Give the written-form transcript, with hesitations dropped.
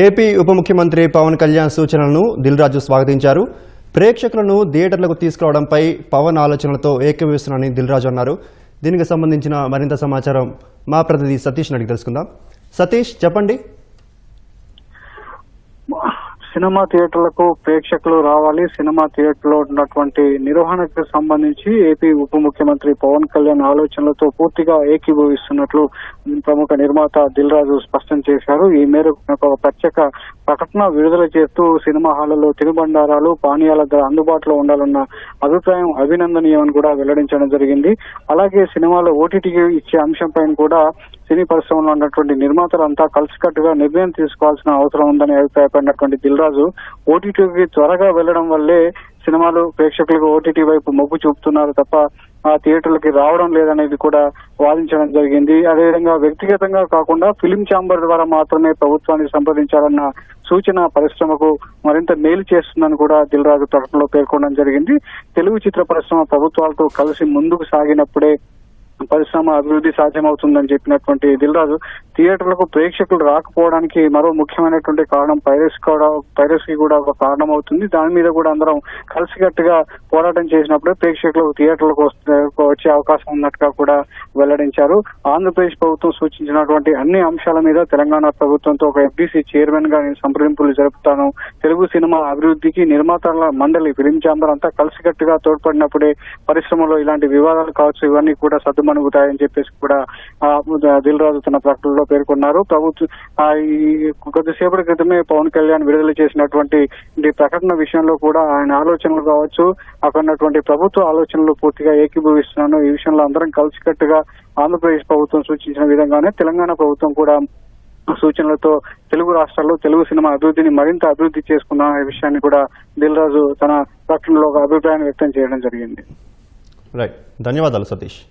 AP ఉప ముఖ్యమంత్రి పవన్ కళ్యాణ్ సూచనలను దిల్ రాజు స్వాగతించారు. ప్రేక్షకులను థియేటర్లకు తీసుకురావడంపై పవన్ ఆలోచనలతో ఏకీభవిస్తున్నానని దిల్ రాజు అన్నారు. దీనికి సంబంధించిన మరింత సమాచారం మా ప్రతినిధి సతీష్ అడిగి తెలుసుకుందాం. సతీష్, చెప్పండి. సినిమా థియేటర్లకు ప్రేక్షకులు రావాలి. సినిమా థియేటర్లో ఉన్నటువంటి నిర్వహణకు సంబంధించి ఏపీ ఉప ముఖ్యమంత్రి పవన్ కళ్యాణ్ ఆలోచనలతో పూర్తిగా ఏకీభవిస్తున్నట్లు ప్రముఖ నిర్మాత దిల్ రాజు స్పష్టం చేశారు. ఈ మేరకు ఒక ప్రత్యేక ప్రకటన విడుదల చేస్తూ సినిమా హాళ్లలో తినుబండారాలు, పానీయాల ధర అందుబాటులో ఉండాలన్న అభిప్రాయం అభినందనీయమని కూడా వెల్లడించడం జరిగింది. అలాగే సినిమాలో ఓటీటీకి ఇచ్చే అంశంపైన కూడా సినీ పరిశ్రమలో ఉన్నటువంటి నిర్మాతలంతా కలిసికట్టుగా నిర్ణయం తీసుకోవాల్సిన అవసరం ఉందని అభిప్రాయపడినటువంటి దిల్ రాజు ఓటీటీకి త్వరగా వెళ్లడం వల్లే సినిమాలు ప్రేక్షకులకు ఓటీటీ వైపు మొగ్గు చూపుతున్నారు తప్ప ఆ థియేటర్లకి రావడం లేదనేది కూడా వాదించడం జరిగింది. అదేవిధంగా వ్యక్తిగతంగా కాకుండా ఫిలిం ఛాంబర్ ద్వారా మాత్రమే ప్రభుత్వాన్ని సంప్రదించాలన్న సూచన పరిశ్రమకు మరింత మేలు చేస్తుందని కూడా దిల్ రాజు ప్రకటనలో పేర్కొనడం జరిగింది. తెలుగు చిత్ర పరిశ్రమ ప్రభుత్వాలతో కలిసి ముందుకు సాగినప్పుడే పరిశ్రమ అభివృద్ధి సాధ్యమవుతుందని చెప్పినటువంటి దిల్ రాజు థియేటర్లకు ప్రేక్షకులు రాకపోవడానికి మరో ముఖ్యమైనటువంటి కారణం పైరసీ కూడా ఒక కారణం అవుతుంది. దాని మీద కూడా అందరం కలిసికట్టుగా పోరాటం చేసినప్పుడే ప్రేక్షకులు థియేటర్లకు వచ్చే అవకాశం ఉన్నట్టుగా కూడా వెల్లడించారు. ఆంధ్రప్రదేశ్ ప్రభుత్వం సూచించినటువంటి అన్ని అంశాల మీద తెలంగాణ ప్రభుత్వంతో ఒక ఎఫ్డీసీ చైర్మన్ గా నేను సంప్రదింపులు జరుపుతాను. తెలుగు సినిమా అభివృద్ధికి నిర్మాతల మండలి, ఫిలిం ఛాంబర్ అంతా కలిసికట్టుగా తోడ్పడినప్పుడే పరిశ్రమలో ఇలాంటి వివాదాలు కావచ్చు ఇవన్నీ కూడా సద్దుమణుగుతాయని చెప్పేసి కూడా దిల్ రాజు తన ప్రకటనలో పేర్కొన్నారు. ప్రభుత్వం కొద్దిసేపటి క్రితమే పవన్ కళ్యాణ్ విడుదల చేసినటువంటి ప్రకటన విషయంలో కూడా ఆయన ఆలోచనలు కావచ్చు, అక్కడ ఉన్నటువంటి ప్రభుత్వ ఆలోచనలు పూర్తిగా ఏకీభవిస్తున్నాను. ఈ విషయంలో అందరం కలిసికట్టుగా ఆంధ్రప్రదేశ్ ప్రభుత్వం సూచించిన విధంగానే తెలంగాణ ప్రభుత్వం కూడా సూచనలతో తెలుగు రాష్ట్రాల్లో తెలుగు సినిమా అభివృద్ధిని మరింత అభివృద్ధి చేసుకున్నామనే విషయాన్ని కూడా దిల్ రాజు తన ప్రకటనలో ఒక అభిప్రాయాన్ని వ్యక్తం చేయడం జరిగింది. రైట్, ధన్యవాదాలు సతీష్.